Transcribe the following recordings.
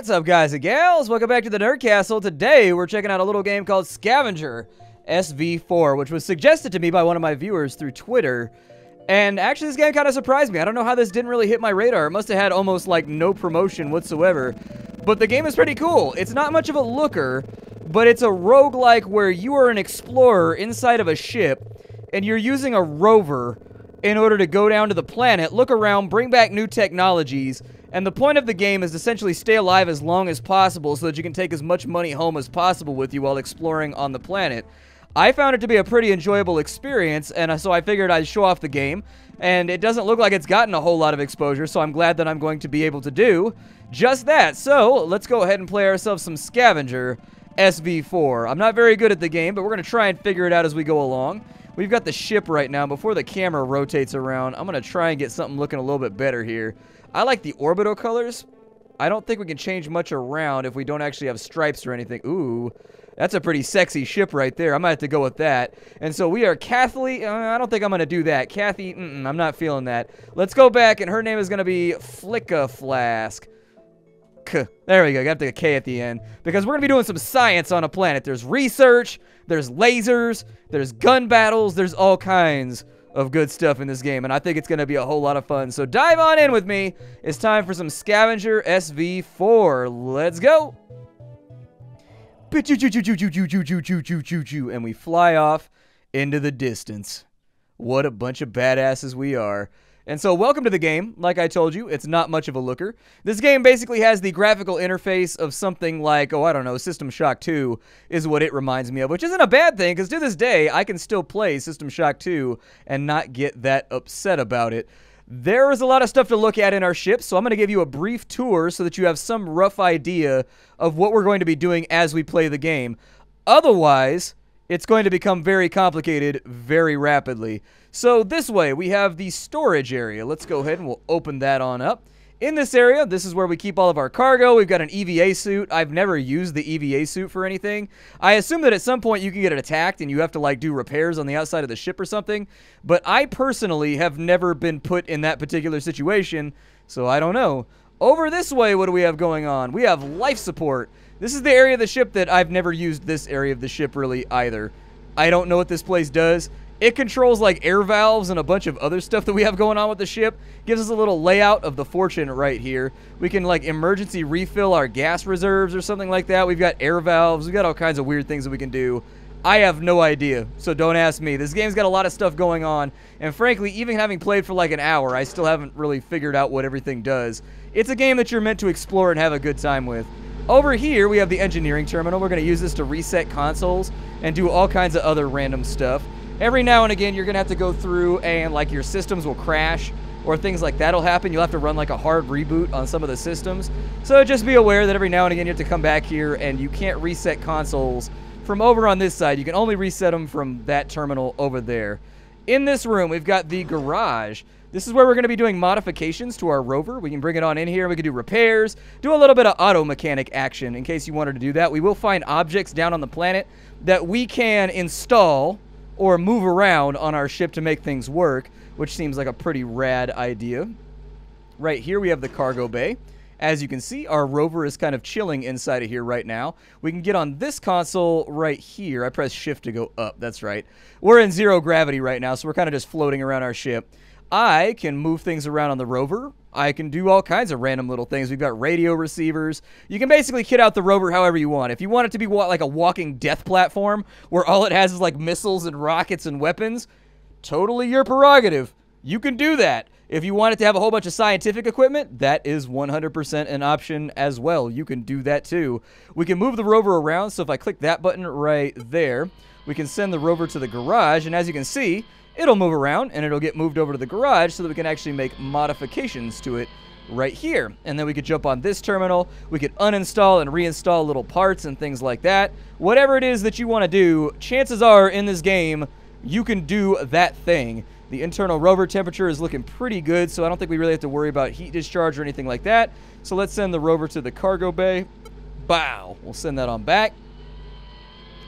What's up, guys and gals? Welcome back to the Nerd Castle. Today, we're checking out a little game called Scavenger SV-4, which was suggested to me by one of my viewers through Twitter. And actually, this game kind of surprised me. I don't know how this didn't really hit my radar. It must have had almost, like, no promotion whatsoever. But the game is pretty cool. It's not much of a looker, but it's a roguelike where you are an explorer inside of a ship, and you're using a rover in order to go down to the planet, look around, bring back new technologies, and the point of the game is essentially stay alive as long as possible so that you can take as much money home as possible with you while exploring on the planet. I found it to be a pretty enjoyable experience, and so I figured I'd show off the game, and it doesn't look like it's gotten a whole lot of exposure, so I'm glad that I'm going to be able to do just that. So, let's go ahead and play ourselves some Scavenger SV-4. I'm not very good at the game, but we're going to try and figure it out as we go along. We've got the ship right now. Before the camera rotates around, I'm going to try and get something looking a little bit better here. I like the orbital colors. I don't think we can change much around if we don't actually have stripes or anything. Ooh, that's a pretty sexy ship right there. I might have to go with that. And so we are Kathy. I don't think I'm going to do that. Kathy, I'm not feeling that. Let's go back, and her name is going to be Flicka Flask. There we go. Got the K at the end. Because we're going to be doing some science on a planet. There's research, there's lasers, there's gun battles, there's all kinds of good stuff in this game, and I think it's going to be a whole lot of fun. So dive on in with me. It's time for some Scavenger SV-4. Let's go. And we fly off into the distance. What a bunch of badasses we are. And so welcome to the game. Like I told you, it's not much of a looker. This game basically has the graphical interface of something like, oh, I don't know, System Shock 2 is what it reminds me of, which isn't a bad thing, because to this day, I can still play System Shock 2 and not get that upset about it. There is a lot of stuff to look at in our ship, so I'm going to give you a brief tour so that you have some rough idea of what we're going to be doing as we play the game. Otherwise, it's going to become very complicated very rapidly. So this way, we have the storage area. Let's go ahead and we'll open that on up. In this area, this is where we keep all of our cargo. We've got an EVA suit. I've never used the EVA suit for anything. I assume that at some point you can get it attacked and you have to like do repairs on the outside of the ship or something. But I personally have never been put in that particular situation, so I don't know. Over this way, what do we have going on? We have life support. This is the area of the ship that I've never used this area of the ship really either. I don't know what this place does. It controls like air valves and a bunch of other stuff that we have going on with the ship. Gives us a little layout of the fortune right here. We can like emergency refill our gas reserves or something like that. We've got air valves. We've got all kinds of weird things that we can do. I have no idea, so don't ask me. This game's got a lot of stuff going on, and frankly, even having played for like an hour, I still haven't really figured out what everything does. It's a game that you're meant to explore and have a good time with. Over here, we have the engineering terminal. We're going to use this to reset consoles and do all kinds of other random stuff. Every now and again, you're going to have to go through and, like, your systems will crash or things like that will happen. You'll have to run, like, a hard reboot on some of the systems. So just be aware that every now and again, you have to come back here, and you can't reset consoles from over on this side. You can only reset them from that terminal over there. In this room, we've got the garage. This is where we're going to be doing modifications to our rover. We can bring it on in here. We can do repairs, do a little bit of auto mechanic action in case you wanted to do that. We will find objects down on the planet that we can install or move around on our ship to make things work, which seems like a pretty rad idea. Right here, we have the cargo bay. As you can see, our rover is kind of chilling inside of here right now. We can get on this console right here. I press shift to go up. That's right. We're in zero gravity right now, so we're kind of just floating around our ship. I can move things around on the rover. I can do all kinds of random little things. We've got radio receivers. You can basically kit out the rover however you want. If you want it to be like a walking death platform where all it has is like missiles and rockets and weapons, totally your prerogative. You can do that. If you want it to have a whole bunch of scientific equipment, that is 100% an option as well. You can do that too. We can move the rover around, so if I click that button right there, we can send the rover to the garage, and as you can see, it'll move around, and it'll get moved over to the garage so that we can actually make modifications to it right here. And then we could jump on this terminal. We could uninstall and reinstall little parts and things like that. Whatever it is that you want to do, chances are in this game, you can do that thing. The internal rover temperature is looking pretty good, so I don't think we really have to worry about heat discharge or anything like that. So let's send the rover to the cargo bay. Bow. We'll send that on back.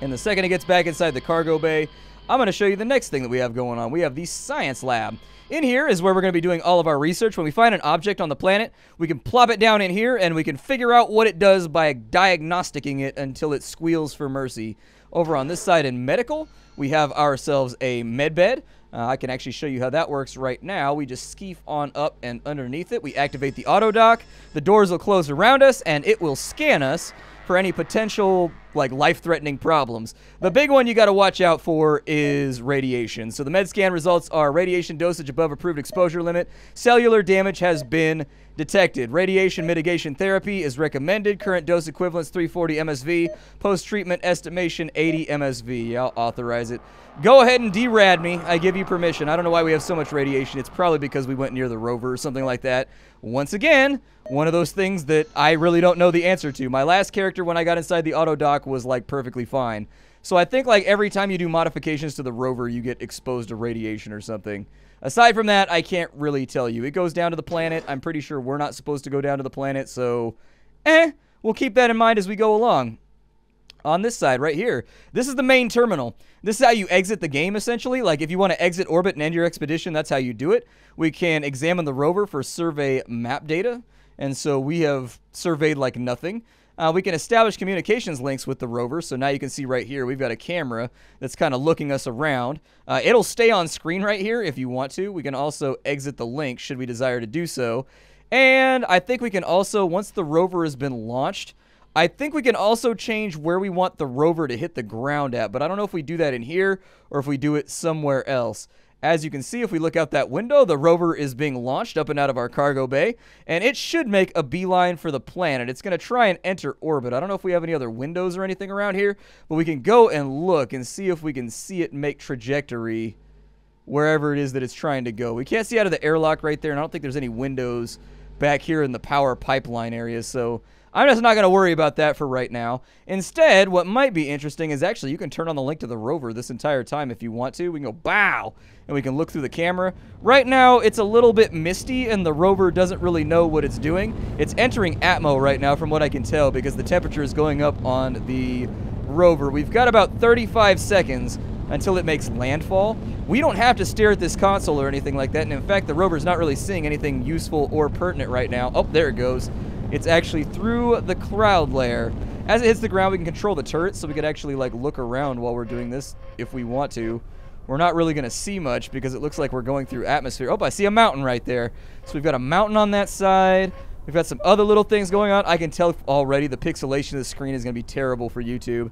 And the second it gets back inside the cargo bay, I'm going to show you the next thing that we have going on. We have the science lab. In here is where we're going to be doing all of our research. When we find an object on the planet, we can plop it down in here, and we can figure out what it does by diagnosticking it until it squeals for mercy. Over on this side in medical, we have ourselves a med bed. I can actually show you how that works right now. We just skeef on up and underneath it. We activate the auto dock. The doors will close around us, and it will scan us for any potential like life-threatening problems. The big one you got to watch out for is radiation. So the med scan results are radiation dosage above approved exposure limit. Cellular damage has been detected. Radiation mitigation therapy is recommended. Current dose equivalence 340 MSV. Post-treatment estimation 80 MSV. I'll authorize it. Go ahead and derad me. I give you permission. I don't know why we have so much radiation. It's probably because we went near the rover or something like that. Once again, one of those things that I really don't know the answer to. My last character when I got inside the auto dock was like perfectly fine. So I think like every time you do modifications to the rover, you get exposed to radiation or something. Aside from that, I can't really tell you. It goes down to the planet. I'm pretty sure we're not supposed to go down to the planet, so we'll keep that in mind as we go along. On this side right here, this is the main terminal. This is how you exit the game, essentially. Like, if you want to exit orbit and end your expedition, that's how you do it. We can examine the rover for survey map data, and so we have surveyed like nothing. We can establish communications links with the rover, so now you can see right here, we've got a camera that's kind of looking us around. It'll stay on screen right here if you want to. We can also exit the link should we desire to do so. And I think we can also, once the rover has been launched, I think we can also change where we want the rover to hit the ground at, but I don't know if we do that in here or if we do it somewhere else. As you can see, if we look out that window, the rover is being launched up and out of our cargo bay, and it should make a beeline for the planet. It's going to try and enter orbit. I don't know if we have any other windows or anything around here, but we can go and look and see if we can see it make trajectory wherever it is that it's trying to go. We can't see out of the airlock right there, and I don't think there's any windows back here in the power pipeline area, so I'm just not going to worry about that for right now. Instead, what might be interesting is actually you can turn on the link to the rover this entire time if you want to. We can go, bow, and we can look through the camera. Right now, it's a little bit misty, and the rover doesn't really know what it's doing. It's entering Atmo right now, from what I can tell, because the temperature is going up on the rover. We've got about 35 seconds until it makes landfall. We don't have to stare at this console or anything like that, and in fact, the rover's not really seeing anything useful or pertinent right now. Oh, there it goes. It's actually through the cloud layer. As it hits the ground, we can control the turret, so we could actually like look around while we're doing this if we want to. We're not really going to see much because it looks like we're going through atmosphere. Oh, I see a mountain right there. So we've got a mountain on that side. We've got some other little things going on. I can tell already the pixelation of the screen is going to be terrible for YouTube.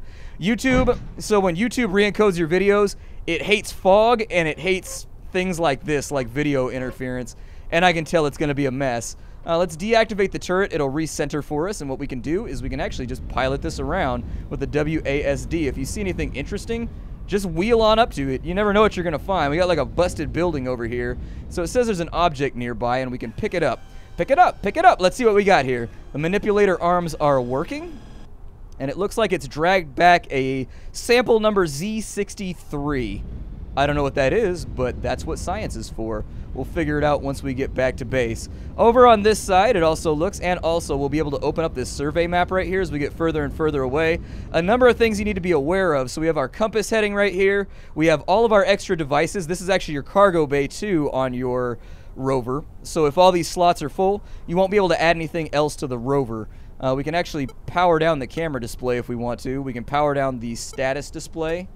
So when YouTube re-encodes your videos, it hates fog and it hates things like this, like video interference. And I can tell it's going to be a mess. Let's deactivate the turret. It'll recenter for us, and what we can do is we can actually just pilot this around with the WASD. If you see anything interesting, just wheel on up to it. You never know what you're going to find. We got like a busted building over here. So it says there's an object nearby, and we can pick it up. Pick it up, pick it up. Let's see what we got here. The manipulator arms are working, and it looks like it's dragged back a sample number Z63. I don't know what that is, but that's what science is for. We'll figure it out once we get back to base. Over on this side, it also looks, and also we'll be able to open up this survey map right here as we get further and further away. A number of things you need to be aware of. So we have our compass heading right here. We have all of our extra devices. This is actually your cargo bay too on your rover. So if all these slots are full, you won't be able to add anything else to the rover. We can actually power down the camera display if we want to. We can power down the status display.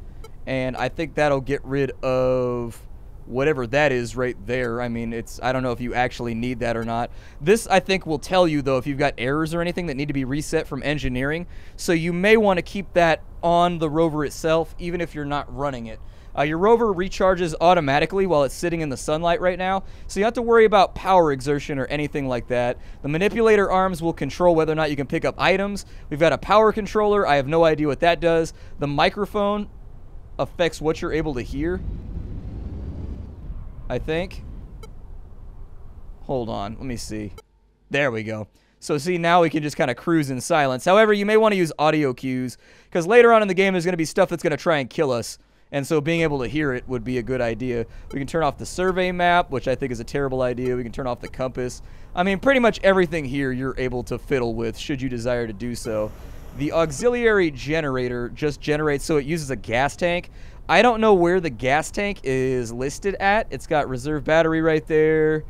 And I think that'll get rid of whatever that is right there. I mean, I don't know if you actually need that or not. This, I think, will tell you, though, if you've got errors or anything that need to be reset from engineering. So you may want to keep that on the rover itself, even if you're not running it. Your rover recharges automatically while it's sitting in the sunlight right now, so you don't have to worry about power exertion or anything like that. The manipulator arms will control whether or not you can pick up items. We've got a power controller. I have no idea what that does. The microphone affects what you're able to hear, I think. Hold on, let me see. There we go. So see, now we can just kind of cruise in silence. However, you may want to use audio cues, because later on in the game there's going to be stuff that's going to try and kill us, and so being able to hear it would be a good idea. We can turn off the survey map, which I think is a terrible idea. We can turn off the compass. I mean, pretty much everything here you're able to fiddle with, should you desire to do so. The auxiliary generator just generates, so it uses a gas tank. I don't know where the gas tank is listed at. It's got reserve battery right there.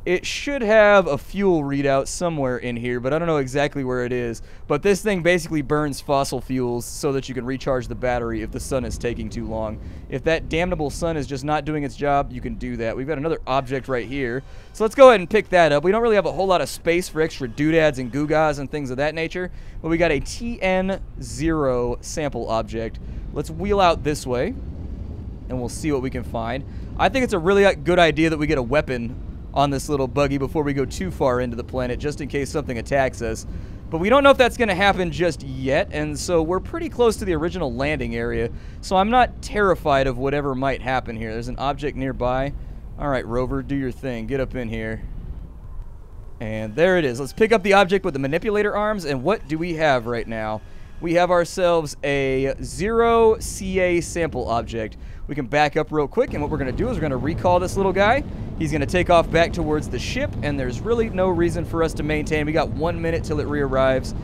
It should have a fuel readout somewhere in here, but I don't know exactly where it is. But this thing basically burns fossil fuels so that you can recharge the battery if the sun is taking too long. If that damnable sun is just not doing its job, you can do that. We've got another object right here. So let's go ahead and pick that up. We don't really have a whole lot of space for extra doodads and gewgaws and things of that nature, but we got a TN0 sample object. Let's wheel out this way, and we'll see what we can find. I think it's a really good idea that we get a weapon on this little buggy before we go too far into the planet, just in case something attacks us. But we don't know if that's going to happen just yet, and so we're pretty close to the original landing area, so I'm not terrified of whatever might happen here. There's an object nearby. Alright, rover, do your thing. Get up in here. And there it is. Let's pick up the object with the manipulator arms, and what do we have right now? We have ourselves a 0 CA sample object. We can back up real quick, and what we're going to do is we're going to recall this little guy. He's going to take off back towards the ship, and there's really no reason for us to maintain. We got 1 minute till it re-arrives.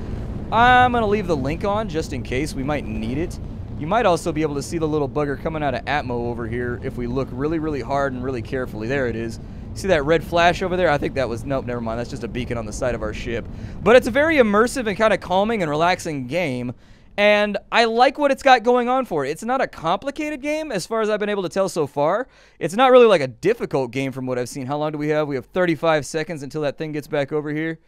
I'm going to leave the link on just in case. We might need it. You might also be able to see the little bugger coming out of Atmo over here if we look really, really hard and really carefully. There it is. See that red flash over there? I think that was... Nope, never mind. That's just a beacon on the side of our ship. But it's a very immersive and kind of calming and relaxing game. And I like what it's got going on for it. It's not a complicated game as far as I've been able to tell so far. It's not really like a difficult game from what I've seen. How long do we have? We have 35 seconds until that thing gets back over here.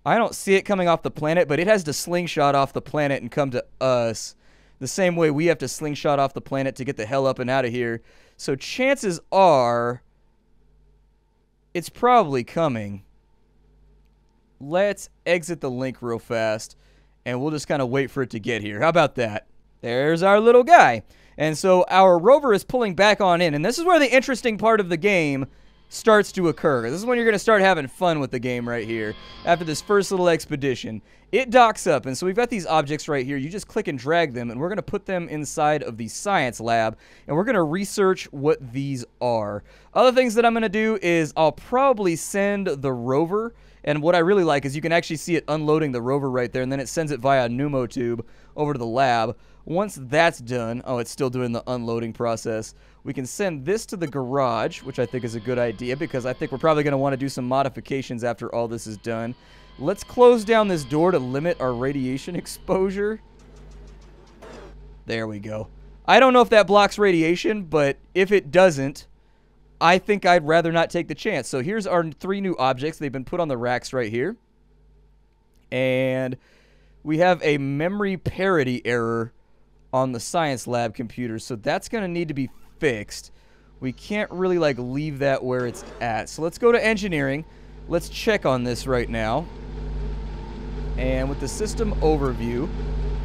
I don't see it coming off the planet, but it has to slingshot off the planet and come to us. The same way we have to slingshot off the planet to get the hell up and out of here. So chances are... it's probably coming. Let's exit the link real fast, and we'll just kind of wait for it to get here. How about that? There's our little guy. And so our rover is pulling back on in, and this is where the interesting part of the game starts to occur. This is when you're going to start having fun with the game right here, after this first little expedition. It docks up, and so we've got these objects right here. You just click and drag them, and we're going to put them inside of the science lab, and we're going to research what these are. Other things that I'm going to do is I'll probably send the rover, and what I really like is you can actually see it unloading the rover right there, and then it sends it via a pneumo tube over to the lab. Once that's done, oh, it's still doing the unloading process, we can send this to the garage, which I think is a good idea because I think we're probably going to want to do some modifications after all this is done. Let's close down this door to limit our radiation exposure. There we go. I don't know if that blocks radiation, but if it doesn't, I think I'd rather not take the chance. So here's our 3 new objects. They've been put on the racks right here. And we have a memory parity error on the science lab computer, so that's going to need to be fixed. We can't really like leave that where it's at. So let's go to engineering. Let's check on this right now. And with the system overview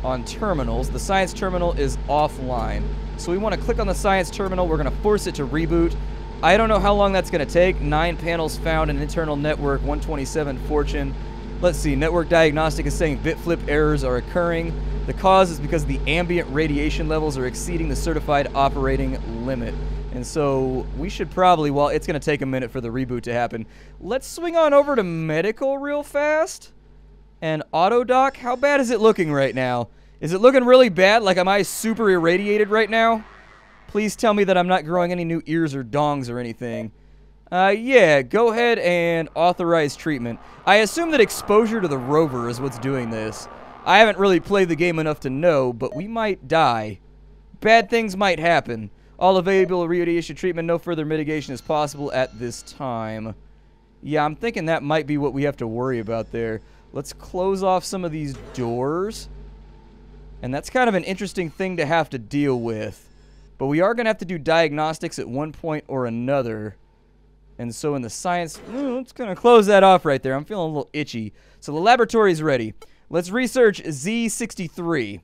on terminals, the science terminal is offline. So we want to click on the science terminal. We're going to force it to reboot. I don't know how long that's going to take. 9 panels found in internal network, 127 fortune. Let's see, network diagnostic is saying bit flip errors are occurring. The cause is because the ambient radiation levels are exceeding the certified operating limit. And so we should probably, well, it's going to take a minute for the reboot to happen. Let's swing on over to medical real fast. And auto doc, how bad is it looking right now? Is it looking really bad? Like, am I super irradiated right now? Please tell me that I'm not growing any new ears or dongs or anything. Yeah, go ahead and authorize treatment. I assume that exposure to the rover is what's doing this. I haven't really played the game enough to know, but we might die. Bad things might happen. All available radiation treatment, no further mitigation is possible at this time. Yeah, I'm thinking that might be what we have to worry about there. Let's close off some of these doors. And that's kind of an interesting thing to have to deal with. But we are going to have to do diagnostics at one point or another. And so in the science... let's kind of close that off right there. I'm feeling a little itchy. So the laboratory's ready. Let's research Z63.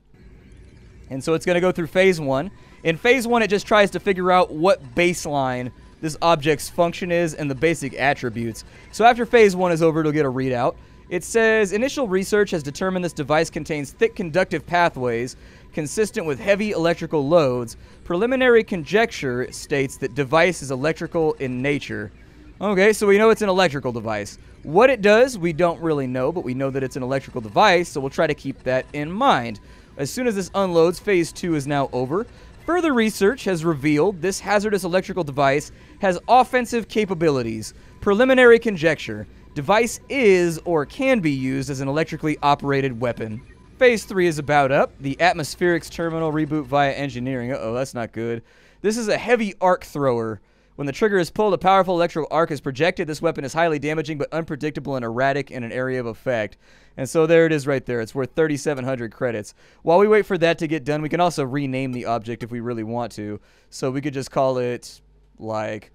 And so it's going to go through phase 1. In phase 1, it just tries to figure out what baseline this object's function is and the basic attributes. So after phase 1 is over, it'll get a readout. It says, initial research has determined this device contains thick conductive pathways consistent with heavy electrical loads. Preliminary conjecture states that device is electrical in nature. Okay, so we know it's an electrical device. What it does, we don't really know, but we know that it's an electrical device, so we'll try to keep that in mind. As soon as this unloads, phase 2 is now over. Further research has revealed this hazardous electrical device has offensive capabilities. Preliminary conjecture. Device is or can be used as an electrically operated weapon. Phase 3 is about up. The atmospherics terminal reboot via engineering. Uh-oh, that's not good. This is a heavy arc thrower. When the trigger is pulled, a powerful electrical arc is projected. This weapon is highly damaging but unpredictable and erratic in an area of effect. And so there it is right there. It's worth 3,700 credits. While we wait for that to get done, we can also rename the object if we really want to. So we could just call it, like,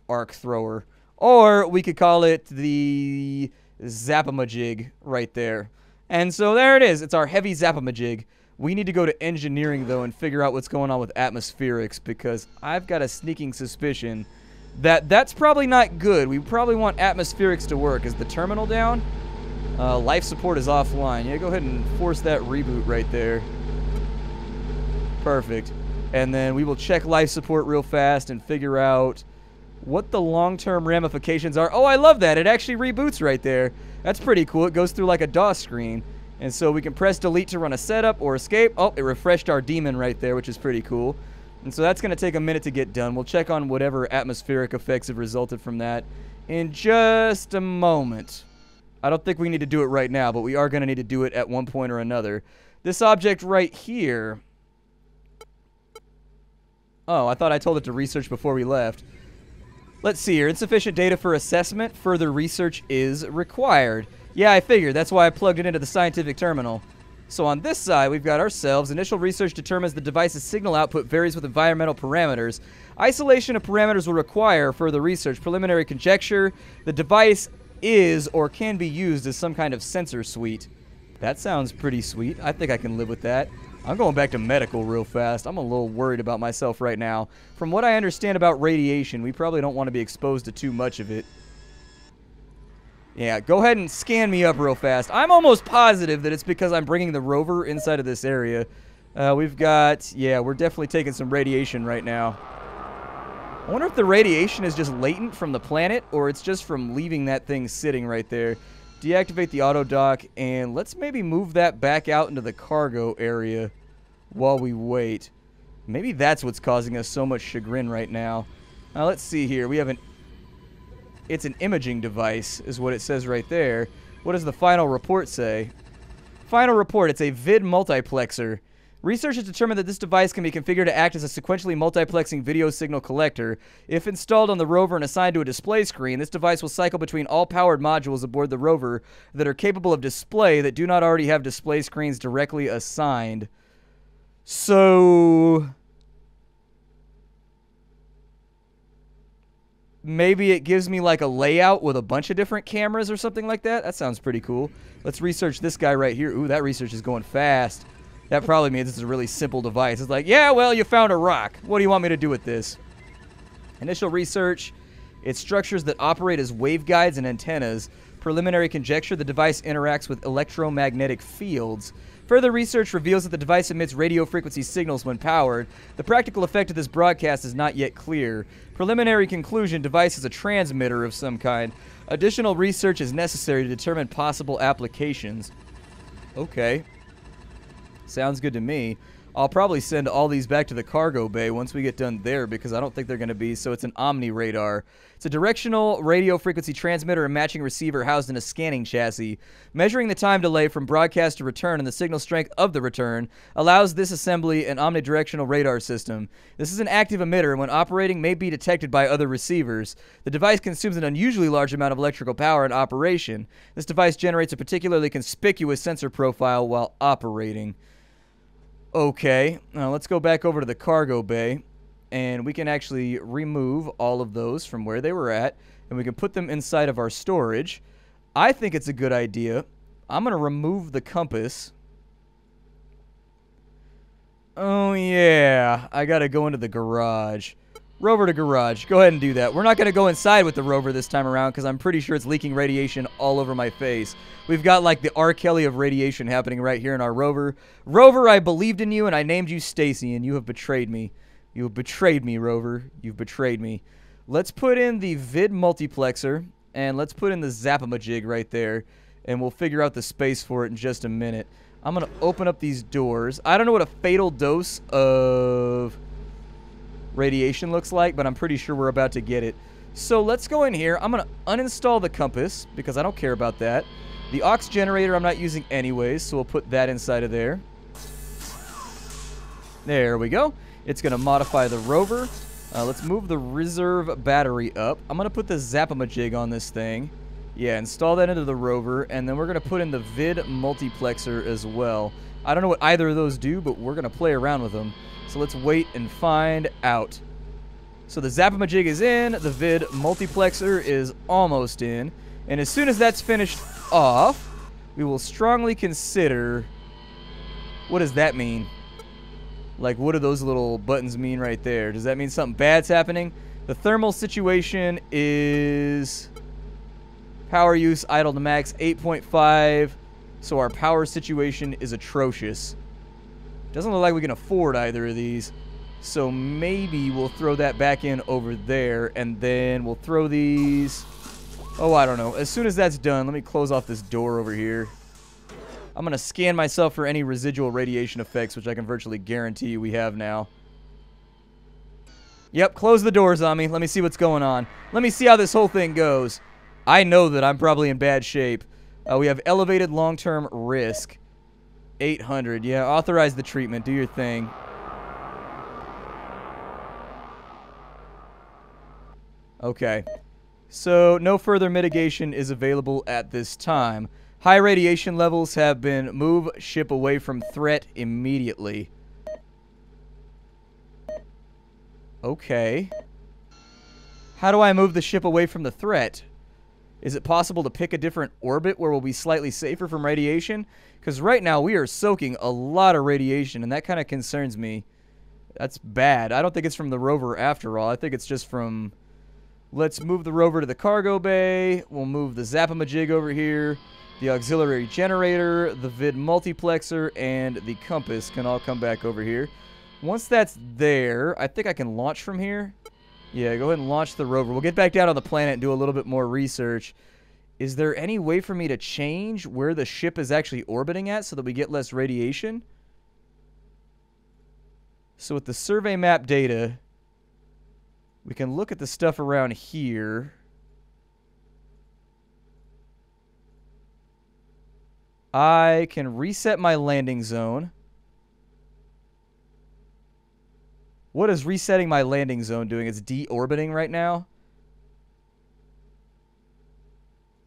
arc thrower. Or we could call it the Zapamajig right there. And so there it is. It's our heavy Zapamajig. We need to go to engineering, though, and figure out what's going on with atmospherics, because I've got a sneaking suspicion that that's probably not good. We probably want atmospherics to work. Is the terminal down? Life support is offline. Yeah, go ahead and force that reboot right there. Perfect. And then we will check life support real fast and figure out what the long-term ramifications are. Oh, I love that. It actually reboots right there. That's pretty cool. It goes through like a DOS screen. And so we can press delete to run a setup or escape. Oh, it refreshed our demon right there, which is pretty cool. And so that's going to take a minute to get done. We'll check on whatever atmospheric effects have resulted from that in just a moment. I don't think we need to do it right now, but we are going to need to do it at one point or another. This object right here. Oh, I thought I told it to research before we left. Let's see here. Insufficient data for assessment. Further research is required. Yeah, I figured. That's why I plugged it into the scientific terminal. So on this side, we've got ourselves. Initial research determines the device's signal output varies with environmental parameters. Isolation of parameters will require further research. Preliminary conjecture. The device is or can be used as some kind of sensor suite. That sounds pretty sweet. I think I can live with that. I'm going back to medical real fast. I'm a little worried about myself right now. From what I understand about radiation, we probably don't want to be exposed to too much of it. Yeah, go ahead and scan me up real fast. I'm almost positive that it's because I'm bringing the rover inside of this area. We've got... Yeah, we're definitely taking some radiation right now. I wonder if the radiation is just latent from the planet, or it's just from leaving that thing sitting right there. Deactivate the auto dock, and let's maybe move that back out into the cargo area while we wait. Maybe that's what's causing us so much chagrin right now. Now, let's see here. We have an... It's an imaging device, is what it says right there. What does the final report say? Final report, it's a vid multiplexer. Research has determined that this device can be configured to act as a sequentially multiplexing video signal collector. If installed on the rover and assigned to a display screen, this device will cycle between all powered modules aboard the rover that are capable of display that do not already have display screens directly assigned. So... maybe it gives me like a layout with a bunch of different cameras or something like that. That sounds pretty cool. Let's research this guy right here. Ooh, that research is going fast. That probably means it's a really simple device. It's like, yeah, well, you found a rock. What do you want me to do with this? Initial research. It structures that operate as waveguides and antennas. Preliminary conjecture. The device interacts with electromagnetic fields. Further research reveals that the device emits radio frequency signals when powered. The practical effect of this broadcast is not yet clear. Preliminary conclusion, device is a transmitter of some kind. Additional research is necessary to determine possible applications. Okay. Sounds good to me. I'll probably send all these back to the cargo bay once we get done there, because I don't think they're going to be. So it's an Omni radar. It's a directional radio frequency transmitter and matching receiver housed in a scanning chassis. Measuring the time delay from broadcast to return and the signal strength of the return allows this assembly an omnidirectional radar system. This is an active emitter and when operating may be detected by other receivers. The device consumes an unusually large amount of electrical power in operation. This device generates a particularly conspicuous sensor profile while operating. Okay, now let's go back over to the cargo bay, and we can actually remove all of those from where they were at, and we can put them inside of our storage. I think it's a good idea. I'm going to remove the compass. Oh, yeah, I got to go into the garage. Rover to garage. Go ahead and do that. We're not going to go inside with the rover this time around because I'm pretty sure it's leaking radiation all over my face. We've got like the R. Kelly of radiation happening right here in our rover. Rover, I believed in you and I named you Stacy and you have betrayed me. You have betrayed me, Rover. You've betrayed me. Let's put in the vid multiplexer and let's put in the Zapamajig right there and we'll figure out the space for it in just a minute. I'm going to open up these doors. I don't know what a fatal dose of radiation looks like, but I'm pretty sure we're about to get it. So let's go in here. I'm going to uninstall the compass because I don't care about that. The aux generator I'm not using anyways, so we'll put that inside of there. There we go. It's going to modify the rover. Let's move the reserve battery up. I'm going to put the Zapamajig on this thing. Yeah, install that into the rover, and then we're going to put in the vid multiplexer as well. I don't know what either of those do, but we're going to play around with them. So let's wait and find out. So the Zapamajig is in, the vid multiplexer is almost in, and as soon as that's finished off, we will strongly consider... What does that mean? Like, what do those little buttons mean right there? Does that mean something bad's happening? The thermal situation is... Power use, idle to max, 8.5. So our power situation is atrocious. Doesn't look like we can afford either of these. So maybe we'll throw that back in over there. And then we'll throw these... Oh, I don't know. As soon as that's done, let me close off this door over here. I'm going to scan myself for any residual radiation effects, which I can virtually guarantee we have now. Yep, close the doors on me. Let me see what's going on. Let me see how this whole thing goes. I know that I'm probably in bad shape. We have elevated long-term risk. 800. Yeah, authorize the treatment. Do your thing. Okay. So, no further mitigation is available at this time. High radiation levels have been move ship away from threat immediately. Okay. How do I move the ship away from the threat? Is it possible to pick a different orbit where we'll be slightly safer from radiation? Because right now we are soaking a lot of radiation, and that kind of concerns me. That's bad. I don't think it's from the rover after all. I think it's just from... Let's move the rover to the cargo bay. We'll move the Zapamajig over here. The auxiliary generator, the vid multiplexer, and the compass can all come back over here. Once that's there, I think I can launch from here. Yeah, go ahead and launch the rover. We'll get back down on the planet and do a little bit more research. Is there any way for me to change where the ship is actually orbiting at so that we get less radiation? So with the survey map data, we can look at the stuff around here. I can reset my landing zone. What is resetting my landing zone doing? It's deorbiting right now.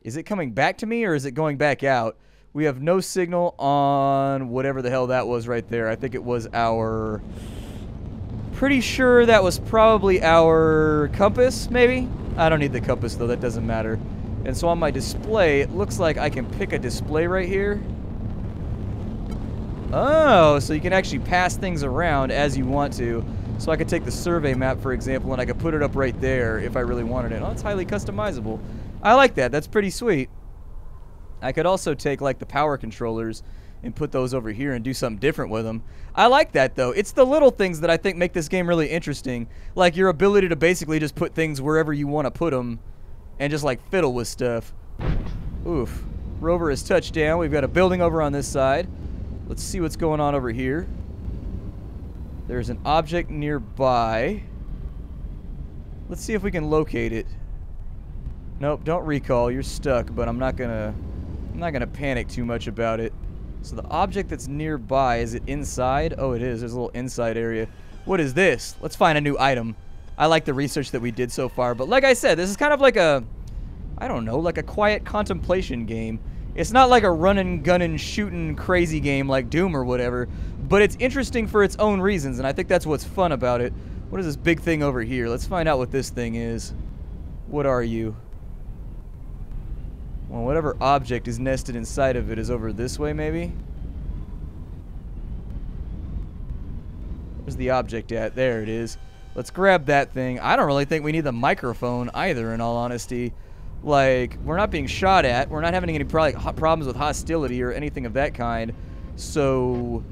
Is it coming back to me or is it going back out? We have no signal on whatever the hell that was right there. I think it was our... Pretty sure that was probably our compass, maybe? I don't need the compass, though. That doesn't matter. And so on my display, it looks like I can pick a display right here. Oh, so you can actually pass things around as you want to. So I could take the survey map, for example, and I could put it up right there if I really wanted it. Oh, it's highly customizable. I like that. That's pretty sweet. I could also take, like, the power controllers and put those over here and do something different with them. I like that, though. It's the little things that I think make this game really interesting. Like your ability to basically just put things wherever you want to put them and just, like, fiddle with stuff. Oof. Rover has touched down. We've got a building over on this side. Let's see what's going on over here. There's an object nearby. Let's see if we can locate it. Nope, don't recall. You're stuck, but I'm not gonna panic too much about it. So the object that's nearby, is it inside? Oh, it is. There's a little inside area. What is this? Let's find a new item. I like the research that we did so far, but like I said, this is kind of like a, I don't know, like a quiet contemplation game. It's not like a running, gunning, shooting crazy game like Doom or whatever, but it's interesting for its own reasons, and I think that's what's fun about it. What is this big thing over here? Let's find out what this thing is. What are you? Well, whatever object is nested inside of it is over this way, maybe? Where's the object at? There it is. Let's grab that thing. I don't really think we need the microphone either, in all honesty. Like, we're not being shot at. We're not having any problems with hostility or anything of that kind. So,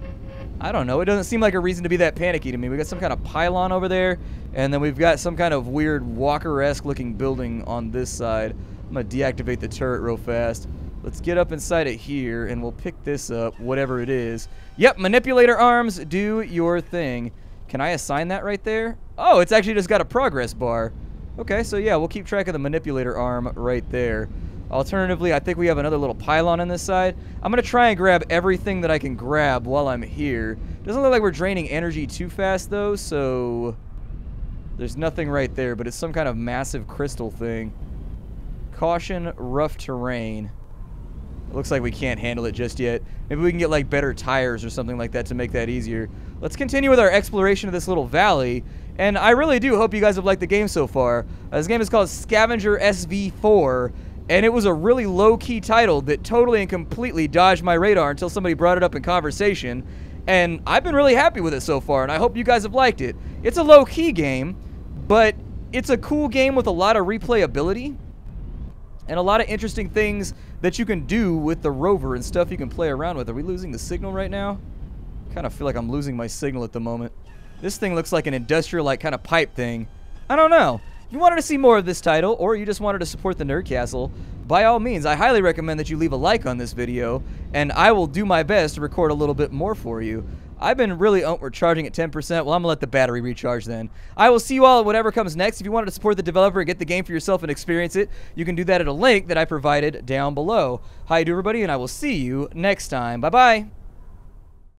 I don't know. It doesn't seem like a reason to be that panicky to me. We got some kind of pylon over there, and then we've got some kind of weird Walker-esque looking building on this side. I'm going to deactivate the turret real fast. Let's get up inside it here, and we'll pick this up, whatever it is. Yep, manipulator arms, do your thing. Can I assign that right there? Oh, it's actually just got a progress bar. Okay, so yeah, we'll keep track of the manipulator arm right there. Alternatively, I think we have another little pylon on this side. I'm going to try and grab everything that I can grab while I'm here. Doesn't look like we're draining energy too fast, though, so there's nothing right there, but it's some kind of massive crystal thing. Caution, rough terrain. It looks like we can't handle it just yet. Maybe we can get, like, better tires or something like that to make that easier. Let's continue with our exploration of this little valley. And I really do hope you guys have liked the game so far. This game is called Scavenger SV-4. And it was a really low-key title that totally and completely dodged my radar until somebody brought it up in conversation. And I've been really happy with it so far, and I hope you guys have liked it. It's a low-key game, but it's a cool game with a lot of replayability and a lot of interesting things that you can do with the rover and stuff you can play around with. Are we losing the signal right now? I kind of feel like I'm losing my signal at the moment. This thing looks like an industrial, like, kind of pipe thing. I don't know. If you wanted to see more of this title, or you just wanted to support the Nerd Castle, by all means, I highly recommend that you leave a like on this video, and I will do my best to record a little bit more for you. I've been really, we're charging at 10%. Well, I'm going to let the battery recharge then. I will see you all at whatever comes next. If you wanted to support the developer and get the game for yourself and experience it, you can do that at a link that I provided down below. Hi to everybody, and I will see you next time. Bye-bye.